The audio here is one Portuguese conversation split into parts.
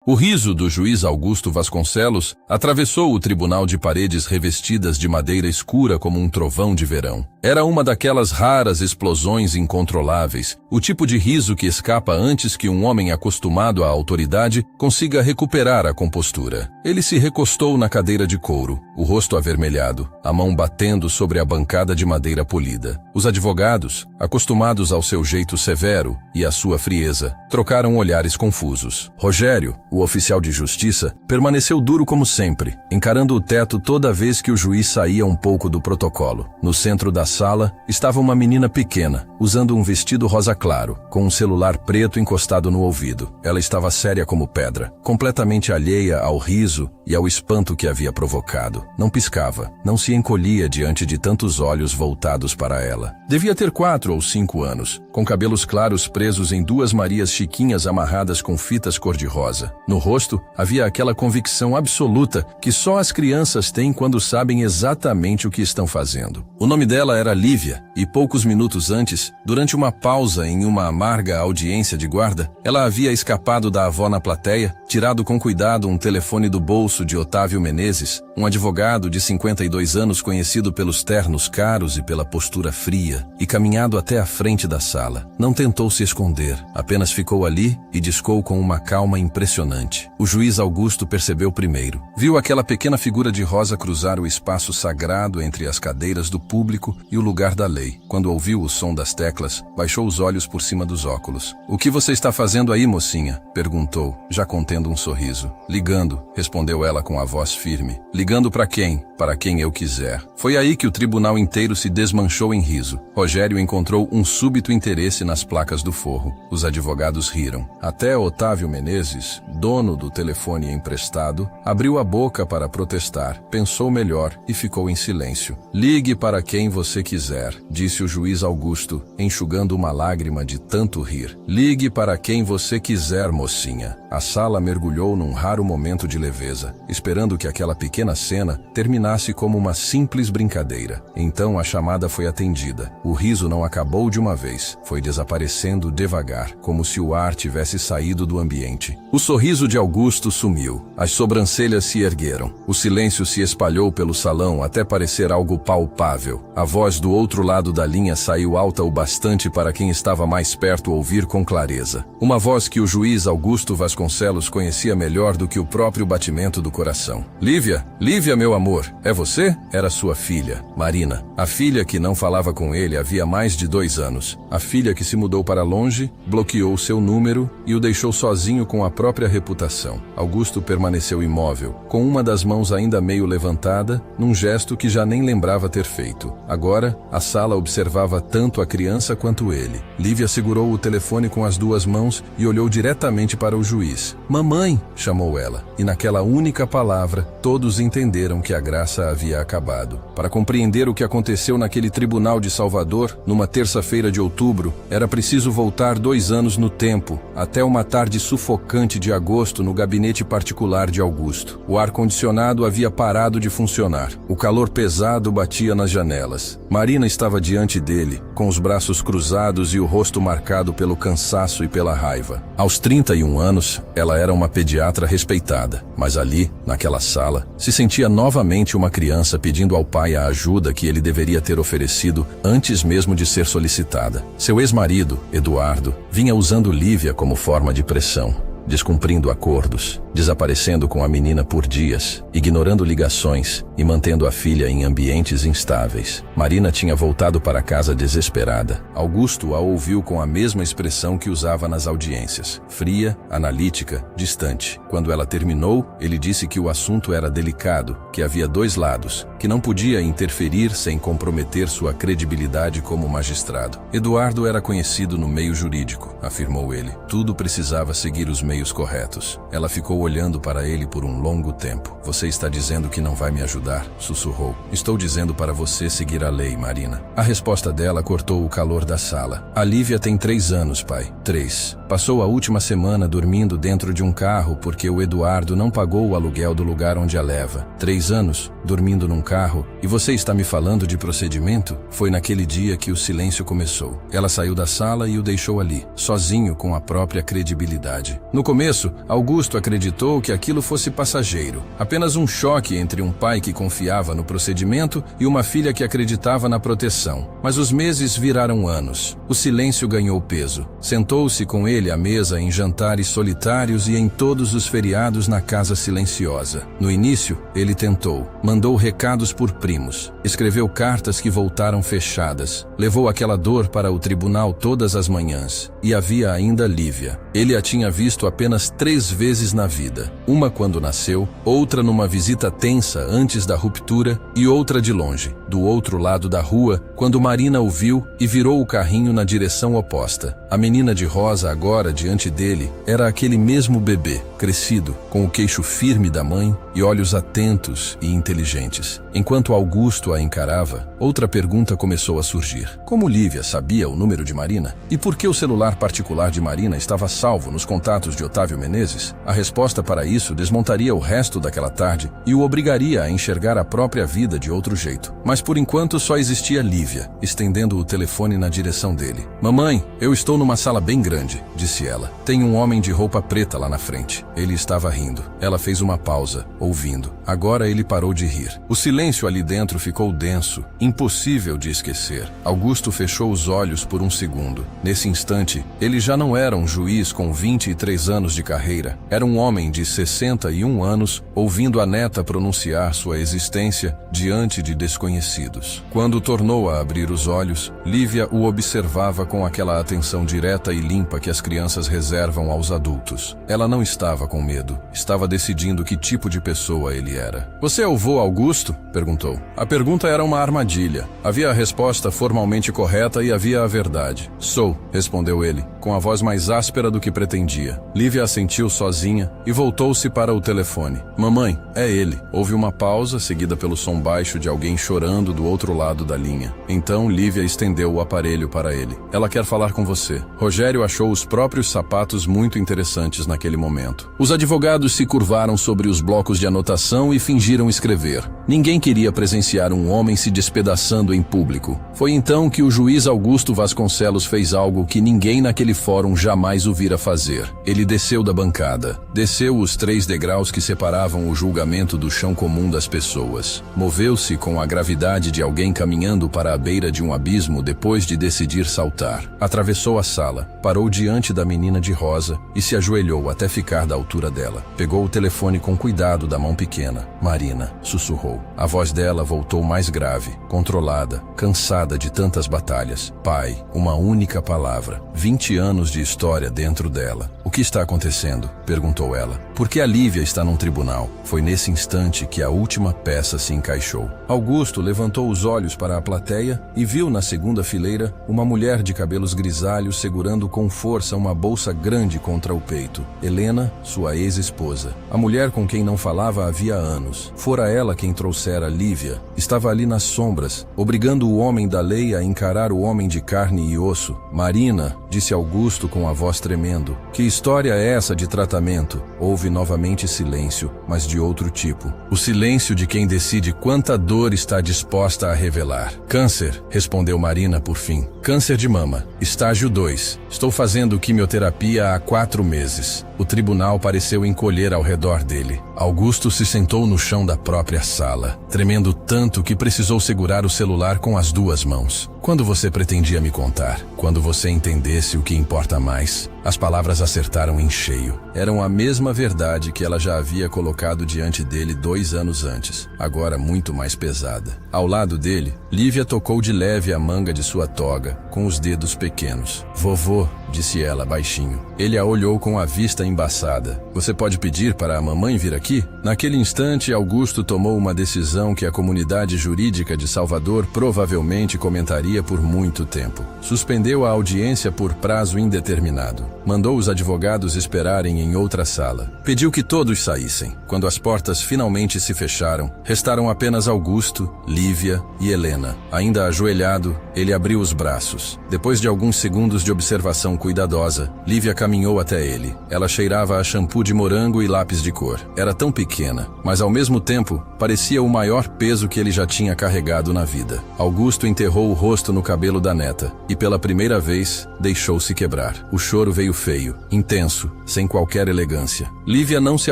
O riso do juiz Augusto Vasconcelos atravessou o tribunal de paredes revestidas de madeira escura como um trovão de verão. Era uma daquelas raras explosões incontroláveis, o tipo de riso que escapa antes que um homem acostumado à autoridade consiga recuperar a compostura. Ele se recostou na cadeira de couro, o rosto avermelhado, a mão batendo sobre a bancada de madeira polida. Os advogados, acostumados ao seu jeito severo e à sua frieza, trocaram olhares confusos. Rogério, o oficial de justiça, permaneceu duro como sempre, encarando o teto toda vez que o juiz saía um pouco do protocolo. No centro da sala estava uma menina pequena, usando um vestido rosa claro, com um celular preto encostado no ouvido. Ela estava séria como pedra, completamente alheia ao riso e ao espanto que havia provocado. Não piscava, não se encolhia diante de tantos olhos voltados para ela. Devia ter 4 ou 5 anos, com cabelos claros presos em 2 Marias chiquinhas amarradas com fitas cor-de-rosa. No rosto, havia aquela convicção absoluta que só as crianças têm quando sabem exatamente o que estão fazendo. O nome dela era Lívia, e poucos minutos antes, durante uma pausa em uma amarga audiência de guarda, ela havia escapado da avó na plateia, tirado com cuidado um telefone do bolso de Otávio Menezes, um advogado de 52 anos conhecido pelos ternos caros e pela postura fria, e caminhado até a frente da sala. Não tentou se esconder, apenas ficou ali e discou com uma calma impressionante. O juiz Augusto percebeu primeiro. Viu aquela pequena figura de rosa cruzar o espaço sagrado entre as cadeiras do público e o lugar da lei. Quando ouviu o som das teclas, baixou os olhos por cima dos óculos. "O que você está fazendo aí, mocinha?" perguntou, já contendo um sorriso. "Ligando", respondeu ela com a voz firme. "Ligando para quem?" "Para quem eu quiser." Foi aí que o tribunal inteiro se desmanchou em riso. Rogério encontrou um súbito interesse nas placas do forro. Os advogados riram. Até Otávio Menezes, dono do telefone emprestado, abriu a boca para protestar, pensou melhor e ficou em silêncio. "Ligue para quem você quiser", disse o juiz Augusto, enxugando uma lágrima de tanto rir. "Ligue para quem você quiser, mocinha." A sala mergulhou num raro momento de leveza, esperando que aquela pequena cena terminasse como uma simples brincadeira. Então a chamada foi atendida. O riso não acabou de uma vez, foi desaparecendo devagar, como se o ar tivesse saído do ambiente. O sorriso de Augusto sumiu, as sobrancelhas se ergueram, o silêncio se espalhou pelo salão até parecer algo palpável. A voz do outro lado da linha saiu alta o bastante para quem estava mais perto ouvir com clareza. Uma voz que o juiz Augusto Vasconcelos conhecia melhor do que o próprio batimento do coração. "Lívia, Lívia, meu amor, é você?" Era sua filha, Marina. A filha que não falava com ele havia mais de 2 anos. A filha que se mudou para longe, bloqueou seu número e o deixou sozinho com a própria reputação. Augusto permaneceu imóvel, com uma das mãos ainda meio levantada, num gesto que já nem lembrava ter feito. Agora, a sala observava tanto a criança quanto ele. Lívia segurou o telefone com as 2 mãos e olhou diretamente para o juiz. "Mamãe!" chamou ela, e naquela única palavra, todos entenderam que a graça havia acabado. Para compreender o que aconteceu naquele tribunal de Salvador, numa terça-feira de outubro, era preciso voltar 2 anos no tempo, até uma tarde sufocante de agosto no gabinete particular de Augusto. O ar-condicionado havia parado de funcionar. O calor pesado batia nas janelas. Marina estava diante dele, com os braços cruzados e o rosto marcado pelo cansaço e pela raiva. Aos 31 anos, ela era uma pediatra respeitada, mas ali, naquela sala, se sentia novamente uma criança pedindo ao pai a ajuda que ele deveria ter oferecido antes mesmo de ser solicitada. Seu ex-marido, Eduardo, vinha usando Lívia como forma de pressão, descumprindo acordos, desaparecendo com a menina por dias, ignorando ligações e mantendo a filha em ambientes instáveis. Marina tinha voltado para casa desesperada. Augusto a ouviu com a mesma expressão que usava nas audiências, fria, analítica, distante. Quando ela terminou, ele disse que o assunto era delicado, que havia 2 lados, que não podia interferir sem comprometer sua credibilidade como magistrado. Eduardo era conhecido no meio jurídico, afirmou ele. Tudo precisava seguir os meios corretos. Ela ficou olhando para ele por um longo tempo. Você está dizendo que não vai me ajudar? Sussurrou. Estou dizendo para você seguir a lei, Marina. A resposta dela cortou o calor da sala. A Lívia tem 3 anos, pai. 3. Passou a última semana dormindo dentro de um carro porque o Eduardo não pagou o aluguel do lugar onde a leva. 3 anos, dormindo num carro, e você está me falando de procedimento? Foi naquele dia que o silêncio começou. Ela saiu da sala e o deixou ali, sozinho com a própria credibilidade. No começo, Augusto acreditou que aquilo fosse passageiro, apenas um choque entre um pai que confiava no procedimento e uma filha que acreditava na proteção. Mas os meses viraram anos. O silêncio ganhou peso. Sentou-se com ele à mesa em jantares solitários e em todos os feriados na casa silenciosa. No início, ele tentou. Mandou recados por primos. Escreveu cartas que voltaram fechadas. Levou aquela dor para o tribunal todas as manhãs. E havia ainda Lívia. Ele a tinha visto apenas 3 vezes na vida. Uma quando nasceu, outra numa visita tensa antes da ruptura e outra de longe, do outro lado da rua, quando Marina o viu e virou o carrinho na direção oposta. A menina de rosa agora diante dele era aquele mesmo bebê, crescido, com o queixo firme da mãe e olhos atentos e inteligentes. Enquanto Augusto a encarava, outra pergunta começou a surgir. Como Lívia sabia o número de Marina? E por que o celular particular de Marina estava salvo nos contatos de Otávio Menezes? A resposta para isso desmontaria o resto daquela tarde e o obrigaria a enxergar a própria vida de outro jeito. Mas por enquanto só existia Lívia, estendendo o telefone na direção dele. Mamãe, eu estou numa sala bem grande, disse ela. Tem um homem de roupa preta lá na frente. Ele estava rindo. Ela fez uma pausa, ouvindo. Agora ele parou de rir. O silêncio ali dentro ficou denso, impossível de esquecer. Augusto fechou os olhos por um segundo. Nesse instante, ele já não era um juiz com 23 anos de carreira. Era um homem de 61 anos, ouvindo a neta pronunciar sua existência diante de desconhecidos. Quando tornou a abrir os olhos, Lívia o observava com aquela atenção direta e limpa que as crianças reservam aos adultos. Ela não estava com medo, estava decidindo que tipo de pessoa ele era. Você é o vô Augusto? Perguntou. A pergunta era uma armadilha. Havia a resposta formalmente correta e havia a verdade. Sou, respondeu ele, com a voz mais áspera do que pretendia. Lívia assentiu sozinha e voltou-se para o telefone. Mamãe, é ele. Houve uma pausa, seguida pelo som baixo de alguém chorando do outro lado da linha. Então Lívia estendeu o aparelho para ele. Ela quer falar com você. Rogério achou os próprios sapatos muito interessantes naquele momento. Os advogados se curvaram sobre os blocos de anotação e fingiram escrever. Ninguém queria presenciar um homem se despedaçando em público. Foi então que o juiz Augusto Vasconcelos fez algo que ninguém naquele fórum jamais o vira fazer. Ele desceu da bancada. Desceu os 3 degraus que separavam o julgamento do chão comum das pessoas. Moveu-se com a gravidade de alguém caminhando para a beira de um abismo depois de decidir saltar. Atravessou a sala, parou diante da menina de rosa e se ajoelhou até ficar da altura dela. Pegou o telefone com cuidado da mão pequena. Marina, sussurrou. A voz dela voltou mais grave, controlada, cansada de tantas batalhas. Pai, uma única palavra. 20 anos de história dentro dela. O que está acontecendo? Perguntou ela. Por que a Lívia está num tribunal? Foi nesse instante que a última peça se encaixou. Augusto levantou os olhos para a plateia e viu na segunda fileira uma mulher de cabelos grisalhos segurando com força uma bolsa grande contra o peito. Helena, sua ex-esposa. A mulher com quem não falava havia anos. Fora ela quem trouxera Lívia. Estava ali nas sombras, obrigando o homem da lei a encarar o homem de carne e osso. Marina, disse Augusto com a voz tremendo. Que história é essa de tratamento? Houve novamente silêncio, mas de outro tipo. O silêncio de quem decide quanta dor está disposta a revelar. Câncer, respondeu Marina por fim. Câncer de mama. Estágio 2. Estou fazendo quimioterapia há 4 meses. O tribunal pareceu encolher ao redor dele. Augusto se sentou no chão da própria sala, tremendo tanto que precisou segurar o celular com as 2 mãos. Quando você pretendia me contar? Quando você entendesse o que importa mais? As palavras acertaram em cheio. Eram a mesma verdade que ela já havia colocado diante dele 2 anos antes, agora muito mais pesada. Ao lado dele, Lívia tocou de leve a manga de sua toga, com os dedos pequenos. Vovô, disse ela baixinho. Ele a olhou com a vista embaçada. Você pode pedir para a mamãe vir aqui? Naquele instante, Augusto tomou uma decisão que a comunidade jurídica de Salvador provavelmente comentaria por muito tempo. Suspendeu a audiência por prazo indeterminado. Mandou os advogados esperarem em outra sala. Pediu que todos saíssem. Quando as portas finalmente se fecharam, restaram apenas Augusto, Lívia e Helena. Ainda ajoelhado, ele abriu os braços. Depois de alguns segundos de observação cuidadosa, Lívia caminhou até ele. Ela cheirava a shampoo de morango e lápis de cor. Era tão pequena, mas ao mesmo tempo, parecia o maior peso que ele já tinha carregado na vida. Augusto enterrou o rosto no cabelo da neta e, pela primeira vez, deixou-se quebrar. O choro veio feio, intenso, sem qualquer elegância. Lívia não se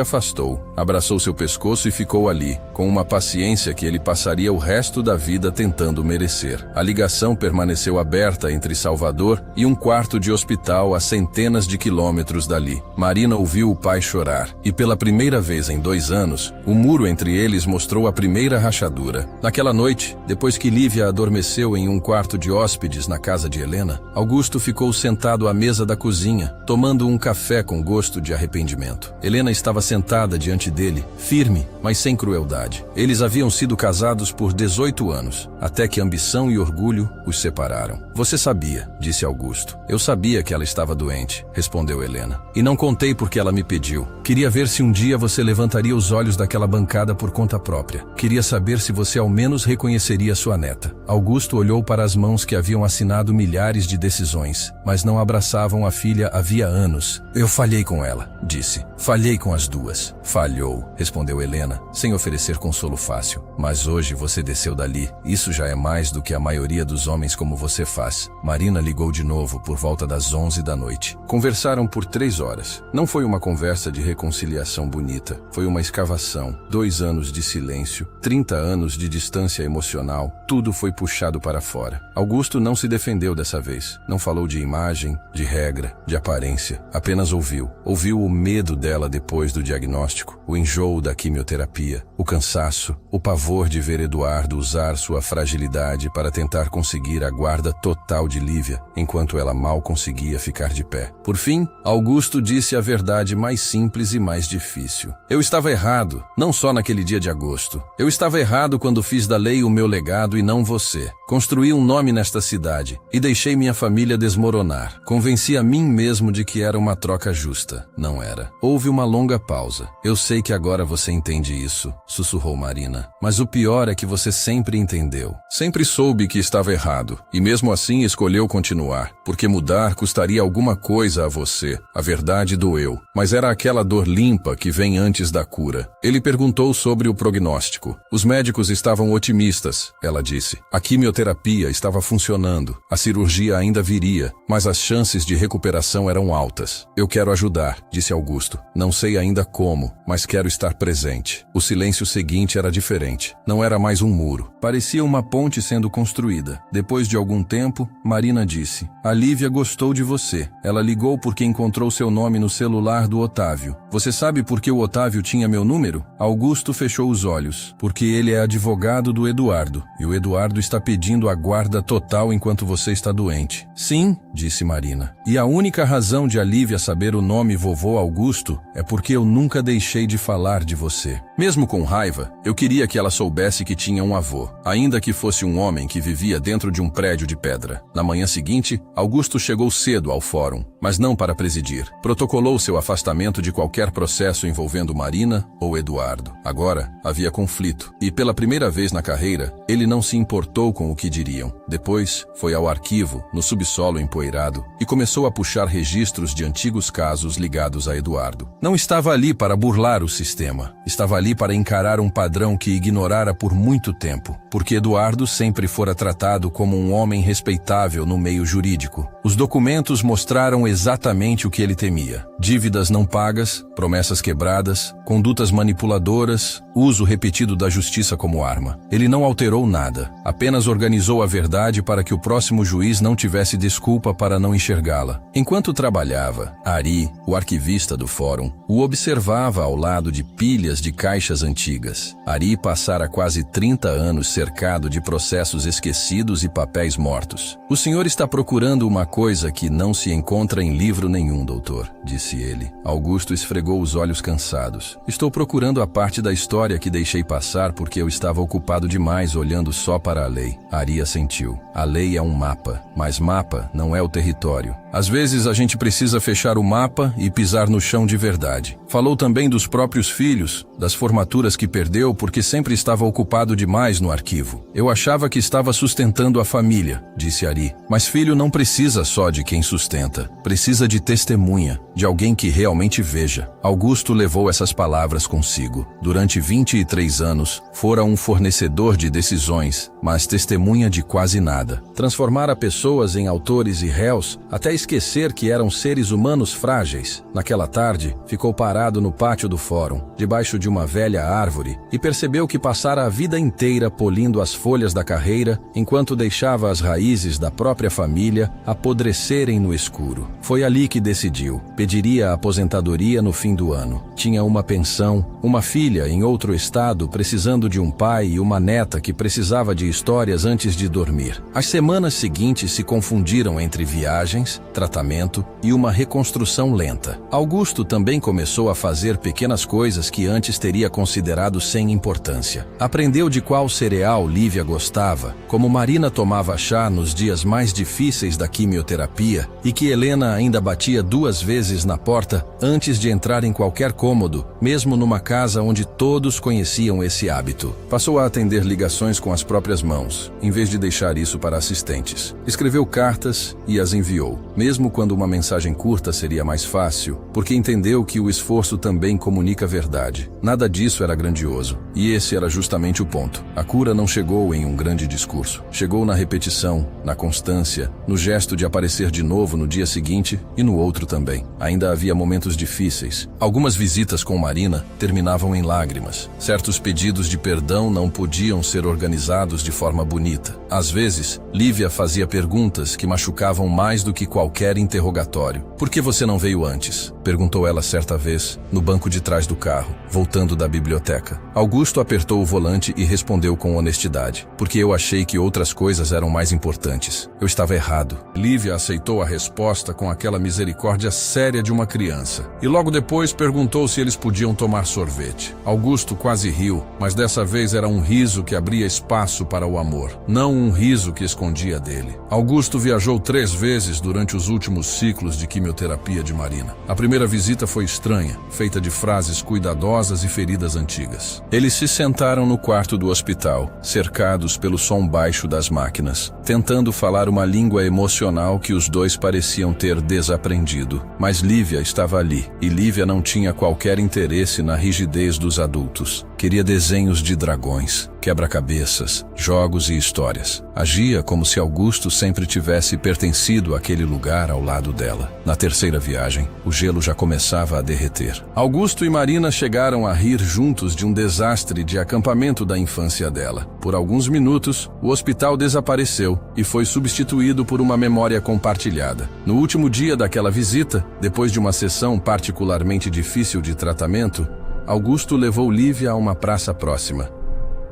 afastou, abraçou seu pescoço e ficou ali, com uma paciência que ele passaria o resto da vida tentando merecer. A ligação permaneceu aberta entre Salvador e um quarto de hospital a centenas de quilômetros dali. Marina ouviu o pai chorar e, pela primeira vez em 2 anos, o muro entre eles mostrou a primeira rachadura. Naquela noite, depois que Lívia adormeceu em um quarto de hóspedes na casa de Helena, Augusto ficou sentado à mesa da cozinha, tomando um café com gosto de arrependimento. Helena estava sentada diante dele, firme, mas sem crueldade. Eles haviam sido casados por 18 anos, até que ambição e orgulho os separaram. Você sabia, disse Augusto. Eu sabia que ela estava doente, respondeu Helena. E não contei porque ela me pediu. Queria ver se um dia você levantaria os olhos daquela bancada por conta própria. Queria saber se você ao menos reconheceria sua neta. Augusto olhou para as mãos que haviam assinado milhares de decisões, mas não abraçavam a filha havia anos. Eu falhei com ela, disse. Falhei com as duas. Falhou, respondeu Helena, sem oferecer consolo fácil. Mas hoje você desceu dali. Isso já é mais do que a maioria dos homens como você faz. Marina ligou de novo por volta das 11 da noite. Conversaram por 3 horas. Não foi uma conversa de reconciliação bonita. Foi uma escavação. 2 anos de silêncio, 30 anos de distância emocional. Tudo foi puxado para fora. Augusto não se defendeu dessa vez. Não falou de imagem, de regra, de aparência. Apenas ouviu. Ouviu o medo dela depois do diagnóstico, o enjoo da quimioterapia, o cansaço, o pavor de ver Eduardo usar sua fragilidade para tentar conseguir a guarda total de Lívia, enquanto ela mal conseguia ficar de pé. Por fim, Augusto disse a verdade mais simples e mais difícil. Eu estava errado, não só naquele dia de agosto. Eu estava errado quando fiz da lei o meu legado e não você. Construí um nome nesta cidade e deixei minha família desmoronar. Convenci a mim mesmo de que era uma troca justa. Não era. Houve uma longa pausa. Eu sei que agora você entende isso, sussurrou Marina. Mas o pior é que você sempre entendeu. Sempre soube que estava errado e mesmo assim escolheu continuar, porque mudar custaria alguma coisa a você. A verdade doeu, mas era aquela dor limpa que vem antes da cura. Ele perguntou sobre o prognóstico. Os médicos estavam otimistas, ela disse. A quimioterapia estava funcionando, a cirurgia ainda viria, mas as chances de recuperação eram altas. Eu quero ajudar, disse Augusto. Não sei ainda como, mas quero estar presente. O silêncio seguinte era diferente. Não era mais um muro. Parecia uma ponte sendo construída. Depois de algum tempo, Marina disse: A Lívia gostou de você. Ela ligou porque encontrou seu nome no celular do Otávio. Você sabe por que o Otávio tinha meu número? Augusto fechou os olhos. Porque ele é advogado do Eduardo. E o Eduardo está pedindo a guarda total enquanto você está doente. Sim, disse Marina. E a única razão de a Lívia saber o nome vovô Augusto é porque eu nunca deixei de falar de você. Mesmo com raiva, eu queria que ela soubesse que tinha um avô, ainda que fosse um homem que vivia dentro de um prédio de pedra. Na manhã seguinte, Augusto chegou cedo ao fórum, mas não para presidir. Protocolou seu afastamento de qualquer processo envolvendo Marina ou Eduardo. Agora, havia conflito, e pela primeira vez na carreira, ele não se importou com o que diriam. Depois, foi ao arquivo, no subsolo empoeirado, e começou a puxar registros de antigos casos ligados a Eduardo. Não estava ali para burlar o sistema. Estava ali para encarar um padrão que ignorara por muito tempo, porque Eduardo sempre fora tratado como um homem respeitável no meio jurídico. Os documentos mostraram exatamente o que ele temia: dívidas não pagas, promessas quebradas, condutas manipuladoras, uso repetido da justiça como arma. Ele não alterou nada, apenas organizou a verdade para que o próximo juiz não tivesse desculpa para não enxergá-la. Enquanto trabalhava, Ari, o arquivista do fórum, o observava ao lado de pilhas de caixas antigas. Ari passara quase 30 anos cercado de processos esquecidos e papéis mortos. O senhor está procurando uma coisa que não se encontra em livro nenhum, doutor, disse ele. Augusto esfregou os olhos cansados. Estou procurando a parte da história que deixei passar porque eu estava ocupado demais olhando só para a lei. Ari assentiu. A lei é um mapa, mas mapa não é o território. Às vezes a gente precisa fechar o mapa e pisar no chão de verdade. Falou também dos próprios filhos, das formaturas que perdeu porque sempre estava ocupado demais no arquivo. Eu achava que estava sustentando a família, disse Ari. Mas filho não precisa só de quem sustenta. Precisa de testemunha, de alguém que realmente veja. Augusto levou essas palavras consigo. Durante 23 anos, fora um fornecedor de decisões, mas testemunha de quase nada. Transformara pessoas em autores e réus, até esquecer que eram seres humanos frágeis. Naquela tarde, ficou parado no pátio do fórum, debaixo de uma velha árvore, e percebeu que passara a vida inteira polindo as folhas da carreira, enquanto deixava as raízes da própria família apodrecerem no escuro. Foi ali que decidiu. Pediria a aposentadoria no fim do ano. Tinha uma pensão, uma filha em outro estado precisando de um pai e uma neta que precisava de histórias antes de dormir. As semanas seguintes se confundiram entre viagens, tratamento e uma reconstrução lenta. Augusto também começou a fazer pequenas coisas que antes teria considerado sem importância. Aprendeu de qual cereal Lívia gostava, como Marina tomava chá nos dias mais difíceis da quimioterapia e que Helena ainda batia 2 vezes na porta antes de entrar em qualquer cômodo, mesmo numa casa onde todos conheciam esse hábito. Passou a atender ligações com as próprias mãos, em vez de deixar isso para assistentes. Escreveu cartas e as enviou, mesmo quando uma mensagem curta seria mais fácil, porque entendeu que o esforço também comunica a verdade. Nada disso era grandioso, e esse era justamente o ponto. A cura não chegou em um grande discurso. Chegou na repetição, na constância, no gesto de aparecer de novo no dia seguinte e no outro também. Ainda havia momentos difíceis. Algumas visitas com Marina terminavam em lágrimas. Certos pedidos de perdão não podiam ser organizados de forma bonita. Às vezes, Lívia fazia perguntas que machucavam mais do que qualquer interrogatório. "Por que você não veio antes?", perguntou ela certa vez, no banco de trás do carro, voltando da biblioteca. Augusto apertou o volante e respondeu com honestidade: "Porque eu achei que outras coisas eram mais importantes. Eu estava errado." Lívia aceitou a resposta com aquela misericórdia séria de uma criança. E logo depois perguntou se eles podiam tomar sorvete. Augusto quase riu, mas dessa vez era um riso que abria espaço para o amor, não um riso que escondia dele. Augusto viajou 3 vezes durante os últimos ciclos de quimioterapia de Marina. A primeira visita foi estranha, feita de frases cuidadosas e feridas antigas. Eles se sentaram no quarto do hospital, cercados pelo som baixo das máquinas, tentando falar uma língua emocional que os dois pareciam ter desaprendido. Mas Lívia estava ali, e Lívia não tinha qualquer interesse na rigidez dos adultos. Queria desenhos de dragões, quebra-cabeças, jogos e histórias. Agia como se Augusto sempre tivesse pertencido àquele lugar ao lado dela. Na terceira viagem, o gelo já começava a derreter. Augusto e Marina chegaram a rir juntos de um desastre de acampamento da infância dela. Por alguns minutos, o hospital desapareceu e foi substituído por uma memória compartilhada. No último dia daquela visita, depois de uma sessão particularmente difícil de tratamento, Augusto levou Lívia a uma praça próxima.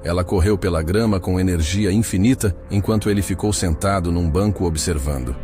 Ela correu pela grama com energia infinita, enquanto ele ficou sentado num banco observando.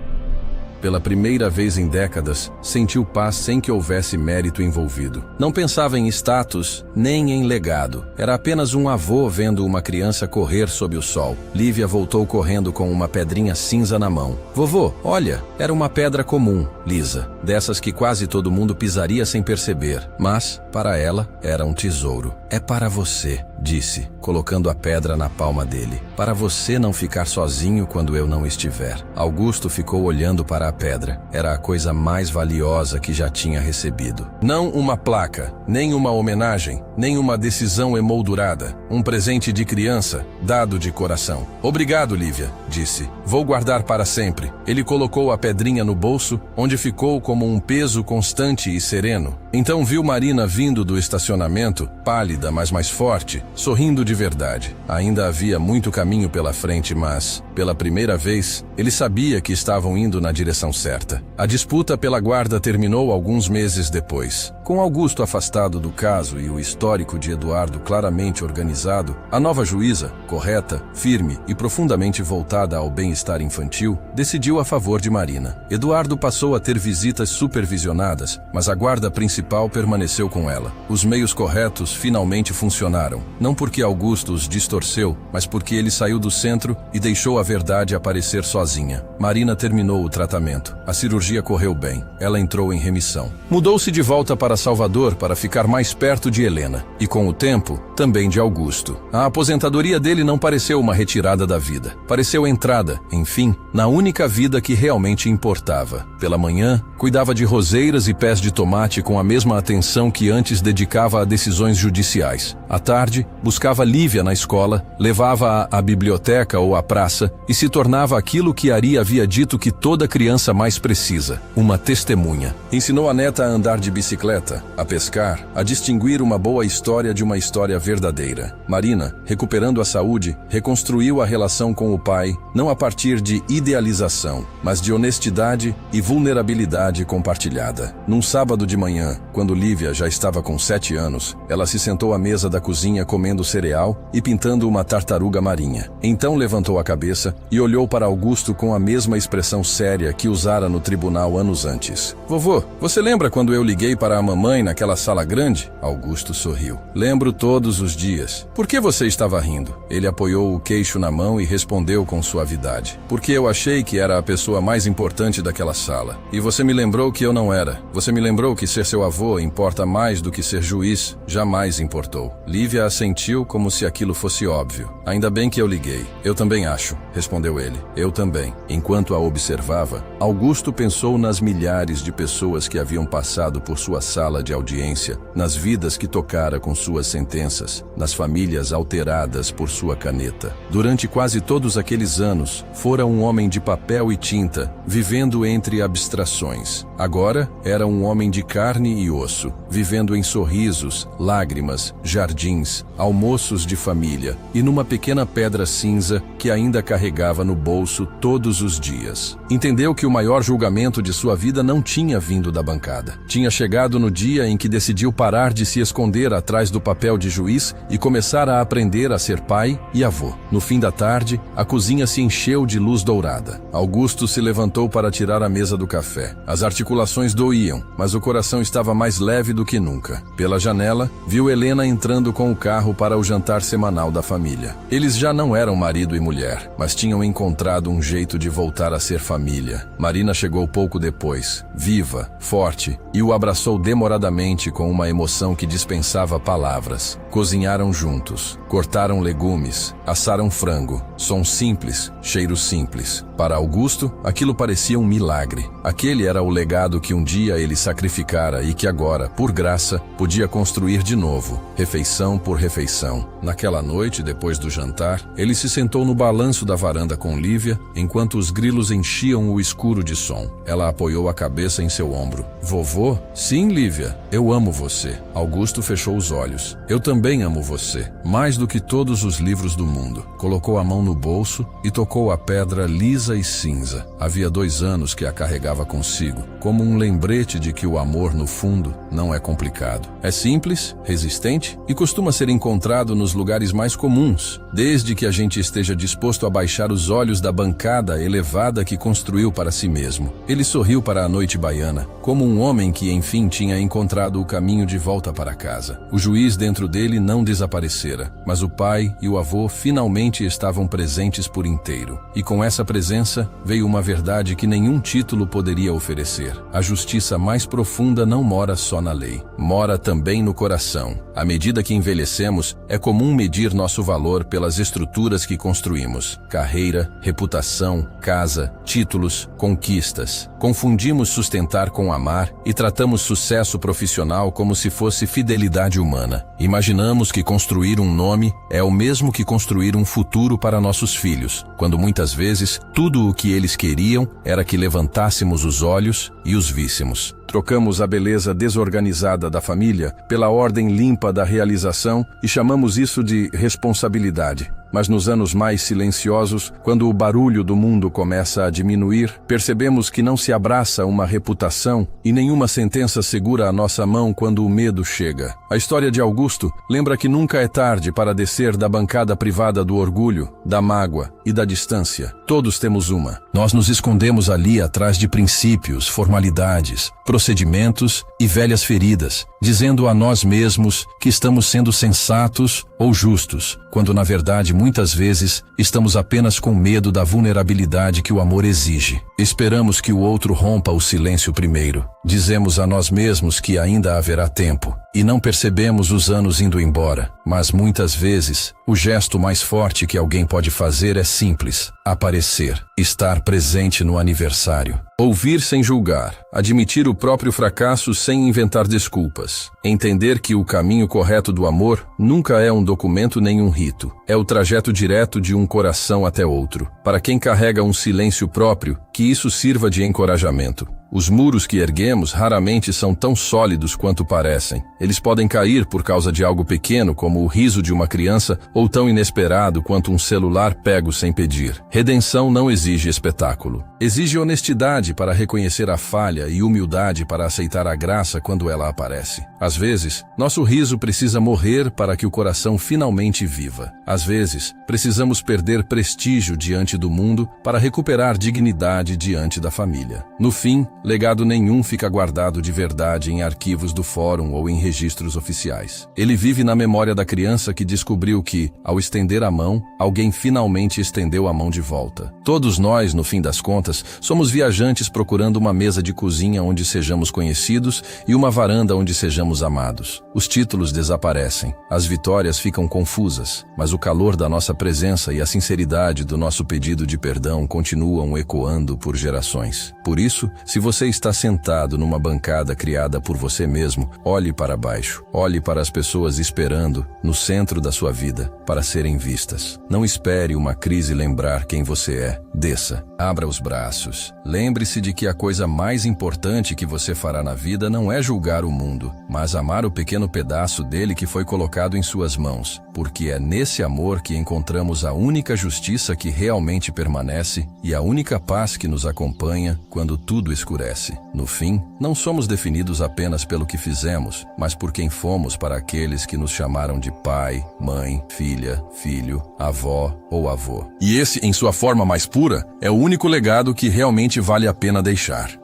Pela primeira vez em décadas, sentiu paz sem que houvesse mérito envolvido. Não pensava em status, nem em legado. Era apenas um avô vendo uma criança correr sob o sol. Lívia voltou correndo com uma pedrinha cinza na mão. "Vovô, olha!" Era uma pedra comum, lisa, dessas que quase todo mundo pisaria sem perceber. Mas, para ela, era um tesouro. "É para você", disse, colocando a pedra na palma dele. "Para você não ficar sozinho quando eu não estiver." Augusto ficou olhando para a pedra. Era a coisa mais valiosa que já tinha recebido. Não uma placa, nem uma homenagem, nem uma decisão emoldurada. Um presente de criança, dado de coração. "Obrigado, Lívia", disse. "Vou guardar para sempre." Ele colocou a pedrinha no bolso, onde ficou como um peso constante e sereno. Então viu Marina vindo do estacionamento, pálida, mas mais forte, sorrindo de verdade. Ainda havia muito caminho pela frente, mas, pela primeira vez, ele sabia que estavam indo na direção certa. A disputa pela guarda terminou alguns meses depois. Com Augusto afastado do caso e o histórico de Eduardo claramente organizado, a nova juíza, correta, firme e profundamente voltada ao bem-estar infantil, decidiu a favor de Marina. Eduardo passou a ter visitas supervisionadas, mas a guarda principal principal permaneceu com ela. Os meios corretos finalmente funcionaram. Não porque Augusto os distorceu, mas porque ele saiu do centro e deixou a verdade aparecer sozinha. Marina terminou o tratamento. A cirurgia correu bem. Ela entrou em remissão. Mudou-se de volta para Salvador para ficar mais perto de Helena. E com o tempo, também de Augusto. A aposentadoria dele não pareceu uma retirada da vida. Pareceu entrada, enfim, na única vida que realmente importava. Pela manhã, cuidava de roseiras e pés de tomate com a mesma atenção que antes dedicava a decisões judiciais. À tarde, buscava Lívia na escola, levava-a à biblioteca ou à praça e se tornava aquilo que Ari havia dito que toda criança mais precisa, uma testemunha. Ensinou a neta a andar de bicicleta, a pescar, a distinguir uma boa história de uma história verdadeira. Marina, recuperando a saúde, reconstruiu a relação com o pai, não a partir de idealização, mas de honestidade e vulnerabilidade compartilhada. Num sábado de manhã, quando Lívia já estava com 7 anos, ela se sentou à mesa da cozinha comendo cereal e pintando uma tartaruga marinha. Então levantou a cabeça e olhou para Augusto com a mesma expressão séria que usara no tribunal anos antes. Vovô, você lembra quando eu liguei para a mamãe naquela sala grande? Augusto sorriu. Lembro todos os dias. Por que você estava rindo? Ele apoiou o queixo na mão e respondeu com suavidade. Porque eu achei que era a pessoa mais importante daquela sala. E você me lembrou que eu não era. Você me lembrou que ser seu avô importa mais do que ser juiz. Jamais importou. Lívia assentiu como se aquilo fosse óbvio. Ainda bem que eu liguei. Eu também acho, respondeu ele. Eu também. Enquanto a observava, Augusto pensou nas milhares de pessoas que haviam passado por sua sala de audiência, nas vidas que tocara com suas sentenças, nas famílias alteradas por sua caneta. Durante quase todos aqueles anos, fora um homem de papel e tinta, vivendo entre abstrações. Agora, era um homem de carne e osso, vivendo em sorrisos, lágrimas, jardins, almoços de família e numa pequena pedra cinza que ainda carregava no bolso todos os dias. Entendeu que o maior julgamento de sua vida não tinha vindo da bancada. Tinha chegado no dia em que decidiu parar de se esconder atrás do papel de juiz e começar a aprender a ser pai e avô. No fim da tarde, a cozinha se encheu de luz dourada. Augusto se levantou para tirar a mesa do café. As articulações doíam, mas o coração estava mais leve do que nunca. Pela janela, viu Helena entrando com o carro para o jantar semanal da família. Eles já não eram marido e mulher, mas tinham encontrado um jeito de voltar a ser família. Marina chegou pouco depois, viva, forte, e o abraçou demoradamente com uma emoção que dispensava palavras. Cozinharam juntos, cortaram legumes, assaram frango. Som simples, cheiro simples. Para Augusto, aquilo parecia um milagre. Aquele era o legado que um dia ele sacrificara e que agora, por graça, podia construir de novo, refeição por refeição. Naquela noite, depois do jantar, ele se sentou no balanço da varanda com Lívia, enquanto os grilos enchiam o escuro de som. Ela apoiou a cabeça em seu ombro. Vovô? Sim, Lívia, eu amo você. Augusto fechou os olhos. Eu também amo você, mais do que todos os livros do mundo. Colocou a mão no bolso e tocou a pedra lisa e cinza. Havia 2 anos que a carregava consigo, como um lembrete de que o amor, no fundo, não é complicado. É simples, resistente e costuma ser encontrado nos lugares mais comuns, desde que a gente esteja disposto a baixar os olhos da bancada elevada que construiu para si mesmo. Ele sorriu para a noite baiana, como um homem que enfim tinha encontrado o caminho de volta para casa. O juiz dentro dele não desaparecera, mas o pai e o avô finalmente estavam presentes por inteiro. E com essa presença veio uma verdade que nenhum título poderia oferecer. A justiça mais profunda não mora só na lei, mora também no coração. À medida que envelhecemos, é comum medir nosso valor pelas estruturas que construímos: carreira, reputação, casa, títulos, conquistas. Confundimos sustentar com amar e tratamos sucesso profissional como se fosse fidelidade humana. Imaginamos que construir um nome é o mesmo que construir um futuro para nossos filhos, quando muitas vezes tudo o que eles queriam era que levantássemos os olhos e os víssemos. Trocamos a beleza desorganizada da família pela ordem limpa da realização e chamamos isso de responsabilidade. mas nos anos mais silenciosos, quando o barulho do mundo começa a diminuir, percebemos que não se abraça uma reputação e nenhuma sentença segura a nossa mão quando o medo chega. A história de Augusto lembra que nunca é tarde para descer da bancada privada do orgulho, da mágoa e da distância. Todos temos uma. Nós nos escondemos ali atrás de princípios, formalidades, procedimentos e velhas feridas, dizendo a nós mesmos que estamos sendo sensatos ou justos, quando na verdade muitas vezes estamos apenas com medo da vulnerabilidade que o amor exige. Esperamos que o outro rompa o silêncio primeiro. Dizemos a nós mesmos que ainda haverá tempo e não percebemos os anos indo embora. Mas muitas vezes, o gesto mais forte que alguém pode fazer é simples: aparecer, estar presente no aniversário. Ouvir sem julgar, admitir o próprio fracasso sem inventar desculpas. Entender que o caminho correto do amor nunca é um documento nem um rito. É o trajeto direto de um coração até outro. Para quem carrega um silêncio próprio, que isso sirva de encorajamento. Os muros que erguemos raramente são tão sólidos quanto parecem. Eles podem cair por causa de algo pequeno, como o riso de uma criança, ou tão inesperado quanto um celular pego sem pedir. Redenção não exige espetáculo. Exige honestidade para reconhecer a falha e humildade para aceitar a graça quando ela aparece. Às vezes, nosso riso precisa morrer para que o coração finalmente viva. Às vezes, precisamos perder prestígio diante do mundo para recuperar dignidade diante da família. No fim, legado nenhum fica guardado de verdade em arquivos do fórum ou em registros oficiais. Ele vive na memória da criança que descobriu que, ao estender a mão, alguém finalmente estendeu a mão de volta. Todos nós, no fim das contas, somos viajantes procurando uma mesa de cozinha onde sejamos conhecidos e uma varanda onde sejamos amados. Os títulos desaparecem, as vitórias ficam confusas, mas o calor da nossa presença e a sinceridade do nosso pedido de perdão continuam ecoando por gerações. Por isso, se você está sentado numa bancada criada por você mesmo, olhe para baixo. Olhe para as pessoas esperando, no centro da sua vida, para serem vistas. Não espere uma crise lembrar quem você é. Desça. Abra os braços. Lembre-se de que a coisa mais importante que você fará na vida não é julgar o mundo, mas amar o pequeno pedaço dele que foi colocado em suas mãos, porque é nesse amor que encontramos a única justiça que realmente permanece e a única paz que nos acompanha quando tudo escurece. No fim, não somos definidos apenas pelo que fizemos, mas por quem fomos para aqueles que nos chamaram de pai, mãe, filha, filho, avó ou avô. E esse, em sua forma mais pura, é o único legado que realmente vale a pena deixar.